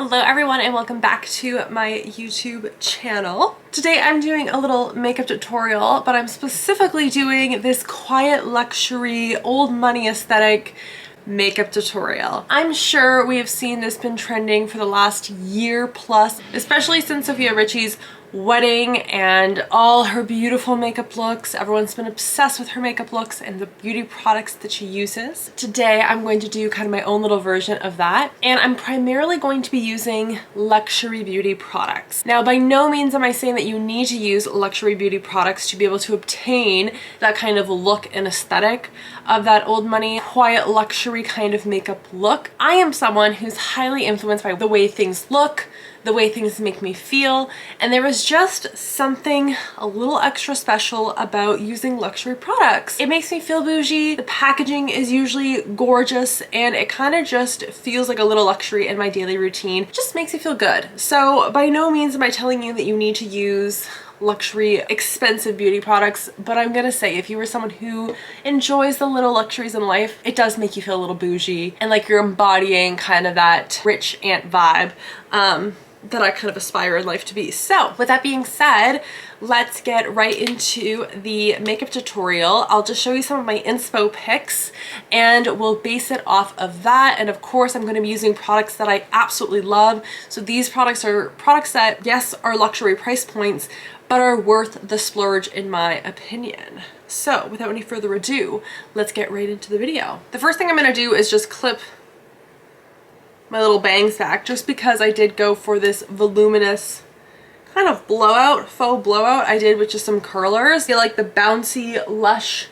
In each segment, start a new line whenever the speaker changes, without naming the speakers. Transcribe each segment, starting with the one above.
Hello everyone and welcome back to my YouTube channel. Today I'm doing a little makeup tutorial, but I'm specifically doing this quiet luxury old money aesthetic makeup tutorial. I'm sure we have seen this been trending for the last year plus, especially since Sofia Richie's wedding and all her beautiful makeup looks. Everyone's been obsessed with her makeup looks and the beauty products that she uses. Today I'm going to do kind of my own little version of that, and I'm primarily going to be using luxury beauty products. Now, by no means am I saying that you need to use luxury beauty products to be able to obtain that kind of look and aesthetic of that old money, quiet luxury kind of makeup look. I am someone who's highly influenced by the way things look, the way things make me feel, and there is just something a little extra special about using luxury products. It makes me feel bougie, the packaging is usually gorgeous, and it kind of just feels like a little luxury in my daily routine. It just makes me feel good. So by no means am I telling you that you need to use luxury expensive beauty products, but I'm gonna say if you were someone who enjoys the little luxuries in life, it does make you feel a little bougie and like you're embodying kind of that rich aunt vibe that I kind of aspire in life to be. So with that being said, let's get right into the makeup tutorial. I'll just show you some of my inspo picks and we'll base it off of that. And of course, I'm going to be using products that I absolutely love. So these products are products that, yes, are luxury price points, but are worth the splurge in my opinion. So without any further ado, let's get right into the video. The first thing I'm going to do is just clip my little bangs back, just because I did go for this voluminous kind of blowout, faux blowout I did with just some curlers. I feel like the bouncy, lush,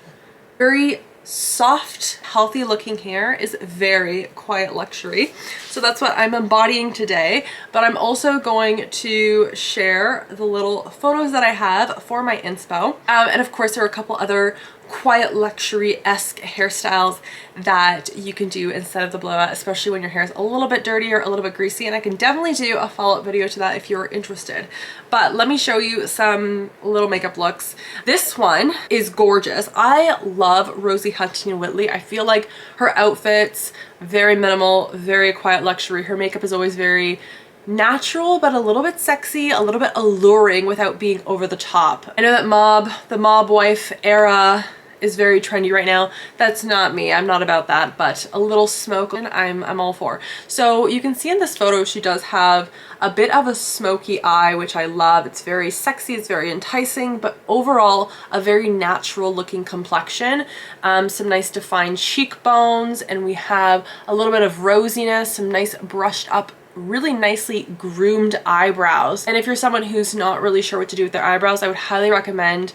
very soft, healthy looking hair is very quiet luxury. So that's what I'm embodying today, but I'm also going to share the little photos that I have for my inspo. And of course there are a couple other quiet luxury-esque hairstyles that you can do instead of the blowout, especially when your hair is a little bit dirtier, a little bit greasy, and I can definitely do a follow-up video to that if you're interested. But let me show you some little makeup looks. This one is gorgeous. I love Rosie Huntington-Whiteley. I feel like her outfits, very minimal, very quiet luxury. Her makeup is always very natural, but a little bit sexy, a little bit alluring without being over the top. I know that the mob wife era is very trendy right now. That's not me. I'm not about that, but a little smoke I'm all for. So you can see in this photo she does have a bit of a smoky eye, which I love. It's very sexy, it's very enticing, but overall a very natural looking complexion. Some nice defined cheekbones, and we have a little bit of rosiness, some nice brushed up, really nicely groomed eyebrows. And if you're someone who's not really sure what to do with their eyebrows, I would highly recommend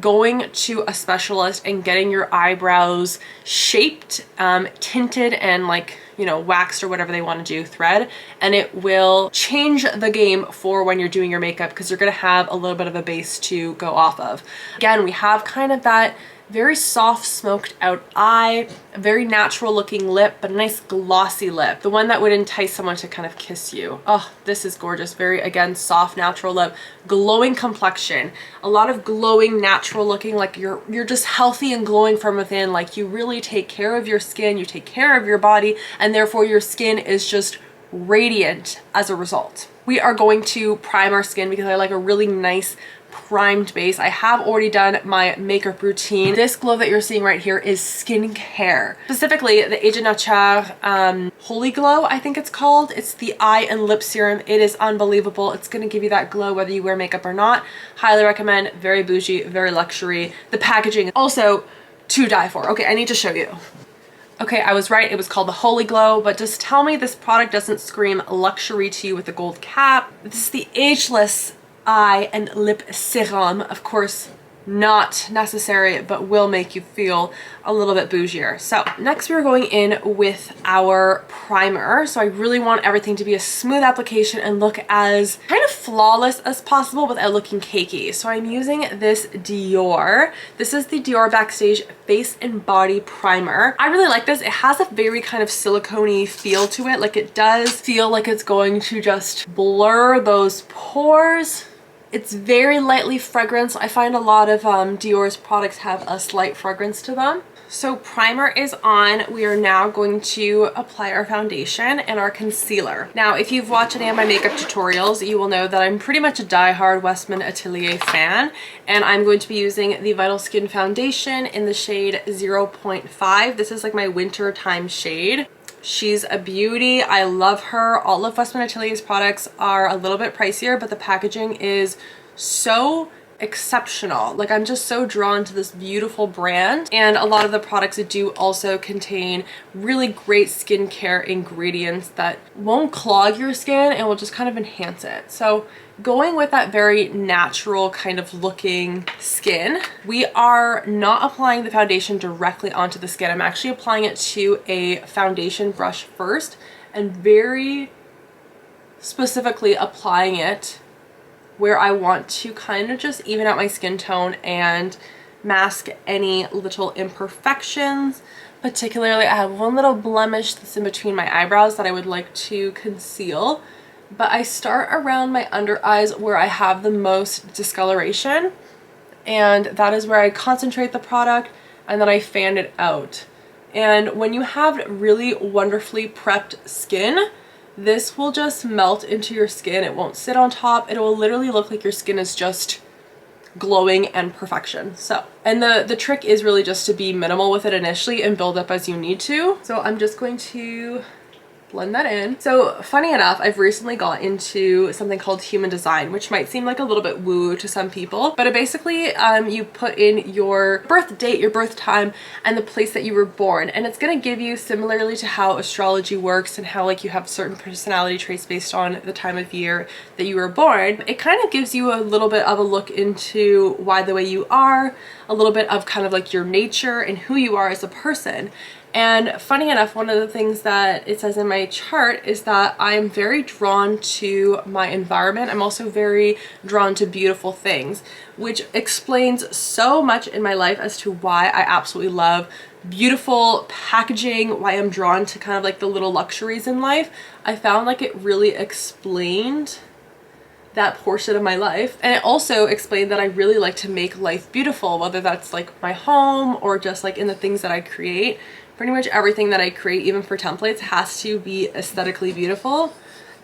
going to a specialist and getting your eyebrows shaped, tinted, and like, you know, waxed or whatever they want to do, thread, and it will change the game for when you're doing your makeup because you're going to have a little bit of a base to go off of. Again, we have kind of that very soft smoked out eye, a very natural looking lip, but a nice glossy lip. The one that would entice someone to kind of kiss you. Oh, this is gorgeous. Very, again, soft, natural lip, glowing complexion. A lot of glowing, natural looking, like you're just healthy and glowing from within. Like you really take care of your skin, you take care of your body, and therefore your skin is just radiant as a result. We are going to prime our skin because I like a really nice primed base. I have already done my makeup routine. This glow that you're seeing right here is skincare. Specifically the Age of Nature Holy Glow, I think it's called. It's the eye and lip serum. It is unbelievable. It's going to give you that glow whether you wear makeup or not. Highly recommend. Very bougie, very luxury. The packaging is also to die for. Okay, I need to show you. Okay, I was right. It was called the Holy Glow, but just tell me this product doesn't scream luxury to you with the gold cap. This is the Ageless eye and lip serum. Of course, not necessary, but will make you feel a little bit bougier. So next we're going in with our primer. So I really want everything to be a smooth application and look as kind of flawless as possible without looking cakey. So I'm using this Dior. This is the Dior Backstage Face and Body Primer. I really like this. It has a very kind of silicone-y feel to it. Like it does feel like it's going to just blur those pores. It's very lightly fragranced. I find a lot of Dior's products have a slight fragrance to them. So primer is on. We are now going to apply our foundation and our concealer. Now, if you've watched any of my makeup tutorials, you will know that I'm pretty much a die-hard Westman Atelier fan, and I'm going to be using the Vital Skin foundation in the shade 0.5. This is like my winter time shade. She's a beauty. I love her. All of Westman Atelier's products are a little bit pricier, but the packaging is so exceptional. Like, I'm just so drawn to this beautiful brand, and a lot of the products do also contain really great skincare ingredients that won't clog your skin and will just kind of enhance it. So going with that very natural kind of looking skin, we are not applying the foundation directly onto the skin. I'm actually applying it to a foundation brush first and very specifically applying it where I want to kind of just even out my skin tone and mask any little imperfections. Particularly, I have one little blemish that's in between my eyebrows that I would like to conceal. But I start around my under eyes where I have the most discoloration, and that is where I concentrate the product, and then I fan it out. And when you have really wonderfully prepped skin, this will just melt into your skin. It won't sit on top. It will literally look like your skin is just glowing and perfection. So, and the trick is really just to be minimal with it initially and build up as you need to. So I'm just going to blend that in. So funny enough, I've recently got into something called human design, which might seem like a little bit woo to some people, but it basically you put in your birth date, your birth time, and the place that you were born, and it's going to give you, similarly to how astrology works and how like you have certain personality traits based on the time of year that you were born, it kind of gives you a little bit of a look into why the way you are, a little bit of kind of like your nature and who you are as a person. And funny enough, one of the things that it says in my chart is that I'm very drawn to my environment. I'm also very drawn to beautiful things, which explains so much in my life as to why I absolutely love beautiful packaging, why I'm drawn to kind of like the little luxuries in life. I found like it really explained that portion of my life, and it also explained that I really like to make life beautiful, whether that's like my home or just like in the things that I create. Pretty much everything that I create, even for templates, has to be aesthetically beautiful,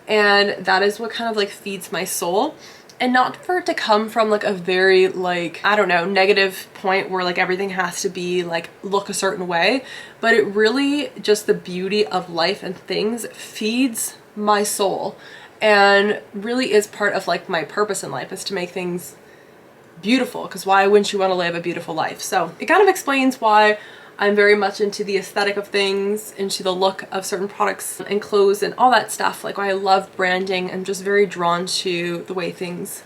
and that is what kind of like feeds my soul. And not for it to come from like a very like, I don't know, negative point where like everything has to be like look a certain way, but it really just the beauty of life and things feeds my soul, and really is part of like my purpose in life, is to make things beautiful, because why wouldn't you want to live a beautiful life? So it kind of explains why I'm very much into the aesthetic of things, into the look of certain products and clothes and all that stuff. Like, I love branding. I'm just very drawn to the way things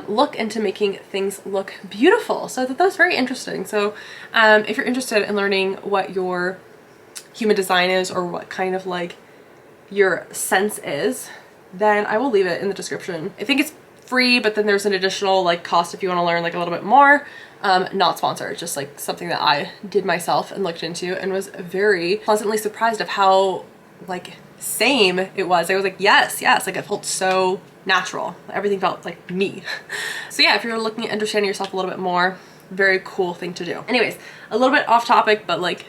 look and to making things look beautiful. So I thought that was very interesting. So if you're interested in learning what your human design is, or what kind of like your sense is, then I will leave it in the description. I think it's free, but then there's an additional like cost if you want to learn like a little bit more. Not sponsored, just like something that I did myself and looked into, and was very pleasantly surprised of how like same it was. I was like, yes, like it felt so natural. Everything felt like me. So yeah, if you're looking at understanding yourself a little bit more, very cool thing to do. Anyways, a little bit off topic, but like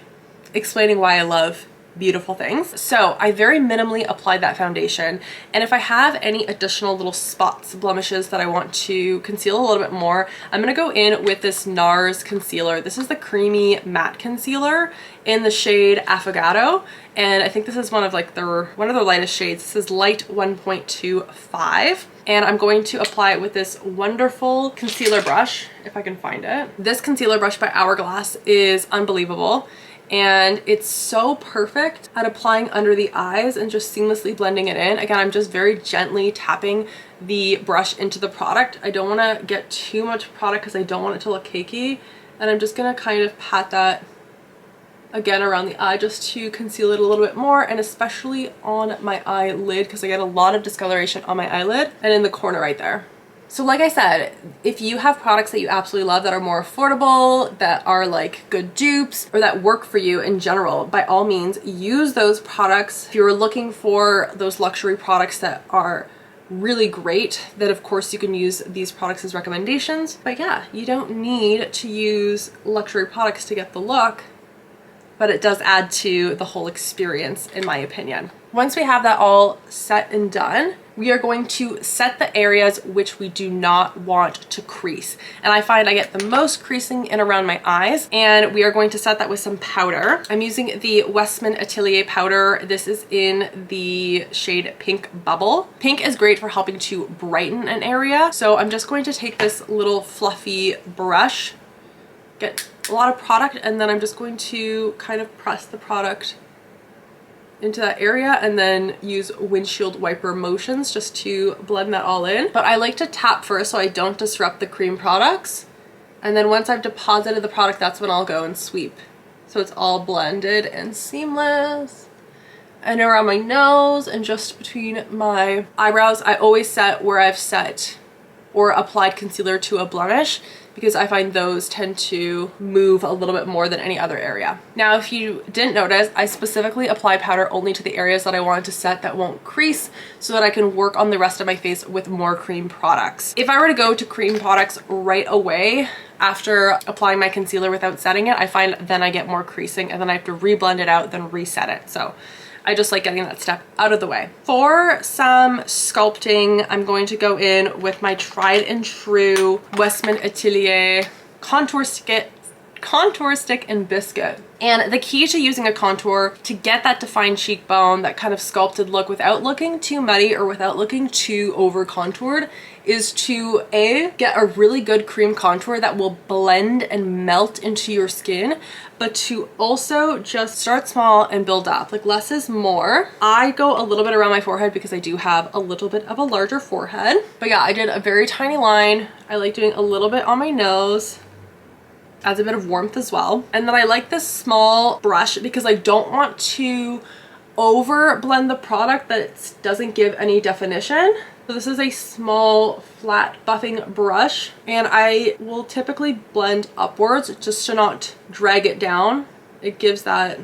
explaining why I love beautiful things. So I very minimally applied that foundation, and if I have any additional little spots, blemishes that I want to conceal a little bit more, I'm gonna go in with this NARS concealer. This is the creamy matte concealer in the shade Affogato, and I think this is one of their lightest shades. This is light 1.25, and I'm going to apply it with this wonderful concealer brush, if I can find it. This concealer brush by Hourglass is unbelievable, and it's so perfect at applying under the eyes and just seamlessly blending it in. Again, I'm just very gently tapping the brush into the product. I don't want to get too much product because I don't want it to look cakey, and I'm just gonna kind of pat that again around the eye just to conceal it a little bit more, and especially on my eyelid, because I get a lot of discoloration on my eyelid and in the corner right there. So like I said, if you have products that you absolutely love that are more affordable, that are like good dupes, or that work for you in general, by all means use those products. If you're looking for those luxury products that are really great, then of course you can use these products as recommendations. But yeah, you don't need to use luxury products to get the look but it does add to the whole experience in my opinion. Once we have that all set and done, we are going to set the areas which we do not want to crease. And I find I get the most creasing in around my eyes, and we are going to set that with some powder. I'm using the Westman Atelier powder. This is in the shade Pink Bubble. Pink is great for helping to brighten an area. So I'm just going to take this little fluffy brush, get a lot of product, and then I'm just going to kind of press the product into that area and then use windshield wiper motions just to blend that all in. But I like to tap first so I don't disrupt the cream products. And then once I've deposited the product, that's when I'll go and sweep. So it's all blended and seamless. And around my nose and just between my eyebrows, I always set where I've set or applied concealer to a blemish, because I find those tend to move a little bit more than any other area. Now, if you didn't notice, I specifically apply powder only to the areas that I want to set that won't crease, so that I can work on the rest of my face with more cream products. If I were to go to cream products right away after applying my concealer without setting it, I find then I get more creasing and then I have to reblend it out, then reset it. So I just like getting that step out of the way. For some sculpting, I'm going to go in with my tried and true Westman Atelier contour stick and biscuit. And the key to using a contour to get that defined cheekbone, that kind of sculpted look without looking too muddy or without looking too over contoured, is to get a really good cream contour that will blend and melt into your skin, but to also just start small and build up. Like, less is more. I go a little bit around my forehead because I do have a little bit of a larger forehead. But yeah, I did a very tiny line. I like doing a little bit on my nose. Adds a bit of warmth as well. And then I like this small brush because I don't want to over blend the product that it doesn't give any definition. So this is a small flat buffing brush, and I will typically blend upwards just to not drag it down. It gives that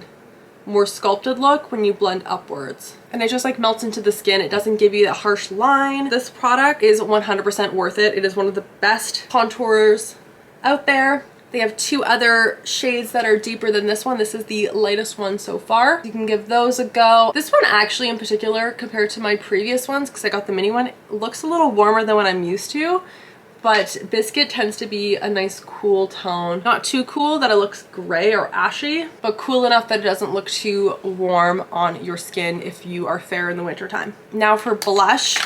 more sculpted look when you blend upwards. And it just like melts into the skin. It doesn't give you that harsh line. This product is 100% worth it. It is one of the best contours out there. They have two other shades that are deeper than this one. This is the lightest one so far. You can give those a go. This one actually in particular, compared to my previous ones, because I got the mini one, looks a little warmer than what I'm used to. But Biscuit tends to be a nice cool tone. Not too cool that it looks gray or ashy, but cool enough that it doesn't look too warm on your skin if you are fair in the winter time. Now for blush,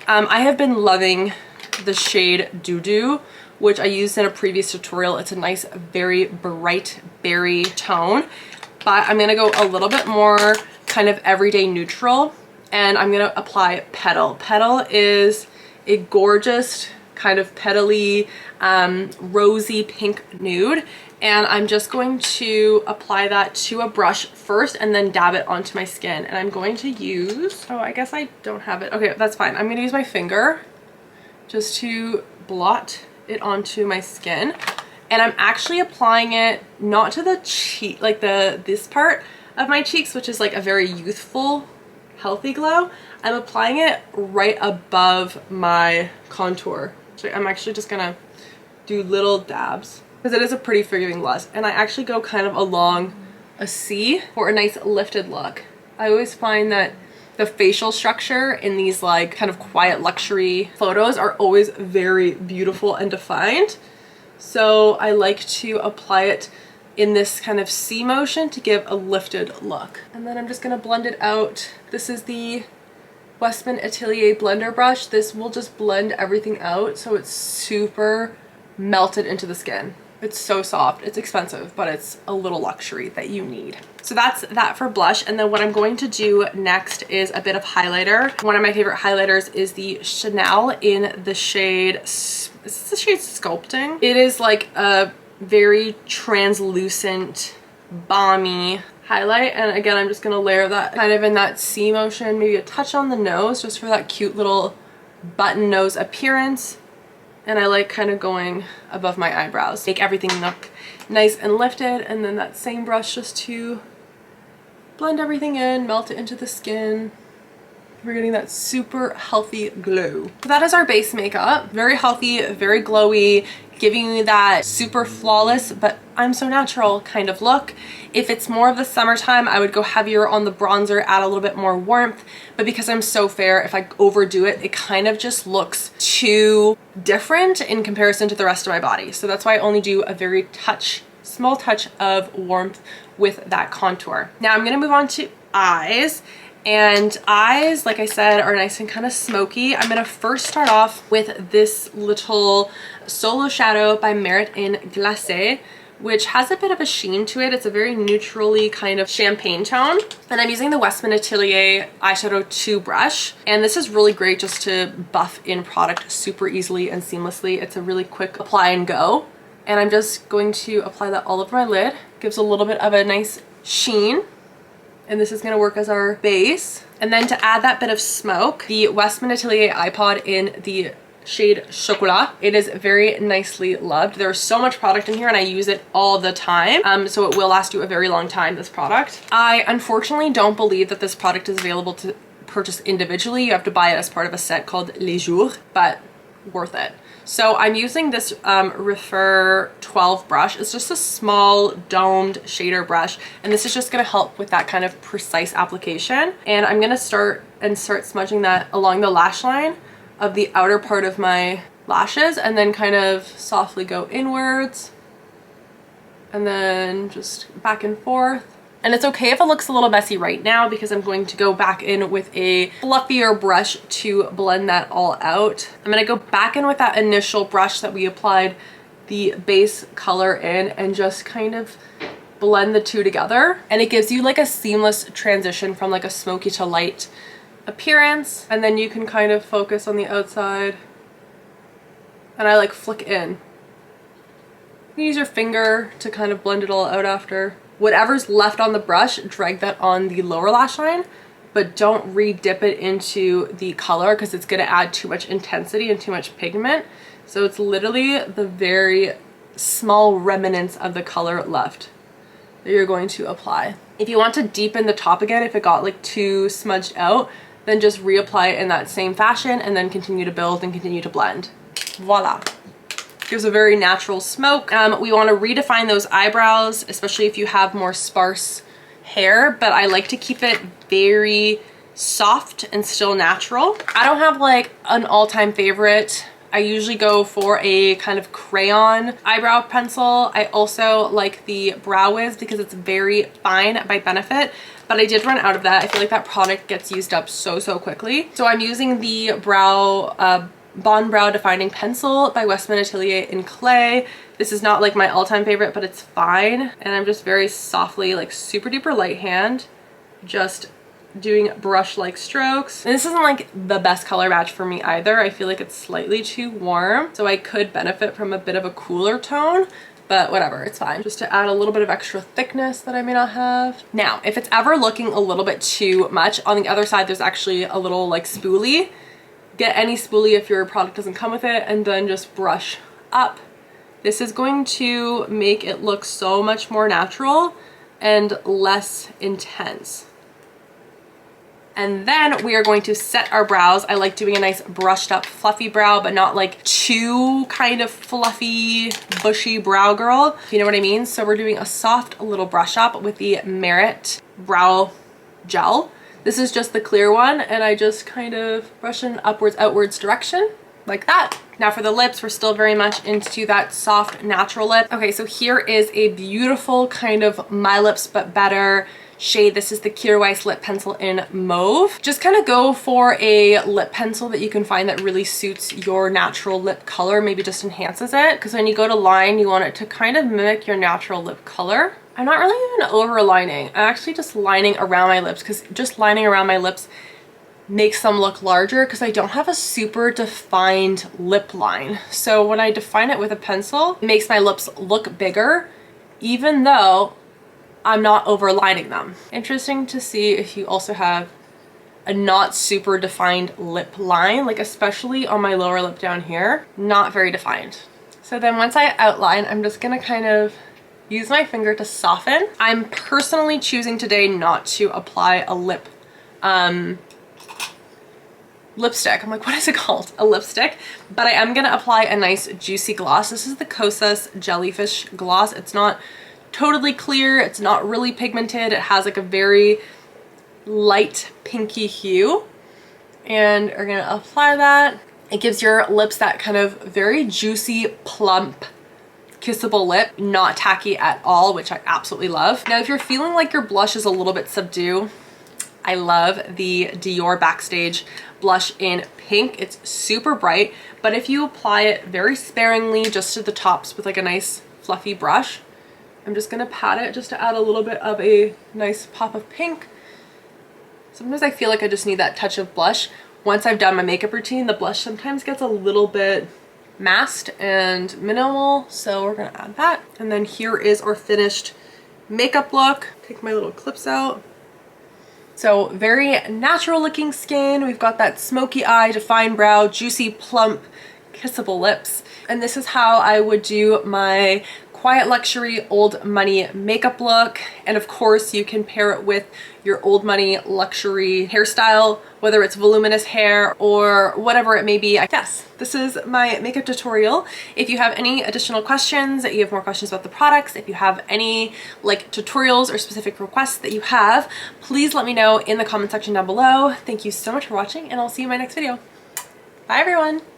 I have been loving the shade Doo Doo, which I used in a previous tutorial. It's a nice, very bright berry tone, but I'm gonna go a little bit more kind of everyday neutral, and I'm gonna apply Petal. Petal is a gorgeous kind of petally, rosy pink nude, and I'm just going to apply that to a brush first and then dab it onto my skin. And I'm going to use, oh, I guess I don't have it. Okay, that's fine. I'm gonna use my finger just to blot it onto my skin, and I'm actually applying it not to the cheek, like this part of my cheeks, which is like a very youthful, healthy glow. I'm applying it right above my contour. So I'm actually just gonna do little dabs because it is a pretty forgiving blush, and I actually go kind of along a C for a nice lifted look. I always find that the facial structure in these like kind of quiet luxury photos are always very beautiful and defined. So I like to apply it in this kind of C motion to give a lifted look. And then I'm just gonna blend it out. This is the Westman Atelier blender brush. This will just blend everything out so it's super melted into the skin. It's so soft. It's expensive, but it's a little luxury that you need. So that's that for blush. And then what I'm going to do next is a bit of highlighter. One of my favorite highlighters is the Chanel in the shade, is this the shade Sculpting? It is like a very translucent, balmy highlight. And again, I'm just gonna layer that kind of in that C motion, maybe a touch on the nose just for that cute little button nose appearance. And I like kind of going above my eyebrows, make everything look nice and lifted, and then that same brush just to blend everything in, melt it into the skin. We're getting that super healthy glow. So that is our base makeup. Very healthy, very glowy, giving you that super flawless, but I'm so natural kind of look. If it's more of the summertime, I would go heavier on the bronzer, add a little bit more warmth. But because I'm so fair, if I overdo it, it kind of just looks too different in comparison to the rest of my body. So that's why I only do a very small touch of warmth with that contour. Now I'm gonna move on to eyes. And eyes, like I said, are nice and kind of smoky. I'm gonna first start off with this little Solo Shadow by Merit in Glacé, which has a bit of a sheen to it. It's a very neutrally kind of champagne tone. And I'm using the Westman Atelier eyeshadow 2 brush. And this is really great just to buff in product super easily and seamlessly. It's a really quick apply and go. And I'm just going to apply that all over my lid. Gives a little bit of a nice sheen. And this is gonna work as our base. And then to add that bit of smoke, the Westman Atelier iPod in the shade Chocolat. It is very nicely loved. There's so much product in here and I use it all the time. So it will last you a very long time, this product. I unfortunately don't believe that this product is available to purchase individually. You have to buy it as part of a set called Les Jours, but worth it. So I'm using this Refer 12 brush. It's just a small domed shader brush. And this is just gonna help with that kind of precise application. And I'm gonna start smudging that along the lash line of the outer part of my lashes and then kind of softly go inwards and then just back and forth. And it's okay if it looks a little messy right now because I'm going to go back in with a fluffier brush to blend that all out. I'm gonna go back in with that initial brush that we applied the base color in and just kind of blend the two together. And it gives you like a seamless transition from like a smoky to light appearance. And then you can kind of focus on the outside. And I like flick in. You can use your finger to kind of blend it all out after. Whatever's left on the brush, drag that on the lower lash line, but don't re-dip it into the color because it's gonna add too much intensity and too much pigment. So it's literally the very small remnants of the color left that you're going to apply. If you want to deepen the top again, if it got like too smudged out, then just reapply it in that same fashion and then continue to build and continue to blend. Voila. Gives a very natural smoke. We want to redefine those eyebrows, especially if you have more sparse hair, but I like to keep it very soft and still natural. I don't have like an all-time favorite. I usually go for a kind of crayon eyebrow pencil. I also like the Brow Wiz because it's very fine by Benefit, but I did run out of that. I feel like that product gets used up so quickly. So I'm using the Bon Brow Defining Pencil by Westman Atelier in Clay. This is not like my all-time favorite, but it's fine. And I'm just very softly, like super duper light hand, just doing brush-like strokes. And this isn't like the best color match for me either. I feel like it's slightly too warm, so I could benefit from a bit of a cooler tone, but whatever, it's fine. Just to add a little bit of extra thickness that I may not have. Now, if it's ever looking a little bit too much, on the other side, there's actually a little like spoolie. Get any spoolie if your product doesn't come with it and then just brush up. This is going to make it look so much more natural and less intense. And then we are going to set our brows. I like doing a nice brushed up fluffy brow, but not like too kind of fluffy, bushy brow girl, if you know what I mean. So we're doing a soft little brush up with the Merit Brow Gel. This is just the clear one, and I just kind of brush in upwards, outwards direction, like that. Now for the lips, we're still very much into that soft, natural lip. Okay, so here is a beautiful kind of My Lips But Better shade. This is the Kjaer Weis lip pencil in Mauve. Just kind of go for a lip pencil that you can find that really suits your natural lip color, maybe just enhances it, because when you go to line, you want it to kind of mimic your natural lip color. I'm not really even overlining. I'm actually just lining around my lips because just lining around my lips makes them look larger because I don't have a super defined lip line. So when I define it with a pencil, it makes my lips look bigger even though I'm not overlining them. Interesting to see if you also have a not super defined lip line, like especially on my lower lip down here, not very defined. So then once I outline, I'm just gonna kind of use my finger to soften. I'm personally choosing today not to apply a lip lipstick. I'm like, what is it called? A lipstick. But I am gonna apply a nice juicy gloss. This is the Kosas Jellyfish gloss. It's not totally clear. It's not really pigmented. It has like a very light pinky hue. And we're gonna apply that. It gives your lips that kind of very juicy, plump, kissable lip, not tacky at all, which I absolutely love. Now, if you're feeling like your blush is a little bit subdued, I love the Dior Backstage blush in pink. It's super bright, but if you apply it very sparingly just to the tops with like a nice fluffy brush, I'm just gonna pat it just to add a little bit of a nice pop of pink. Sometimes I feel like I just need that touch of blush. Once I've done my makeup routine, the blush sometimes gets a little bit masked and minimal, so we're gonna add that. And then here is our finished makeup look. Take my little clips out. So very natural looking skin. We've got that smoky eye, defined brow, juicy, plump, kissable lips. And this is how I would do my quiet luxury old money makeup look. And of course you can pair it with your old money luxury hairstyle, whether it's voluminous hair or whatever it may be. Yes, this is my makeup tutorial. If you have any additional questions, you have more questions about the products, if you have any like tutorials or specific requests that you have, please let me know in the comment section down below. Thank you so much for watching, and I'll see you in my next video. Bye everyone.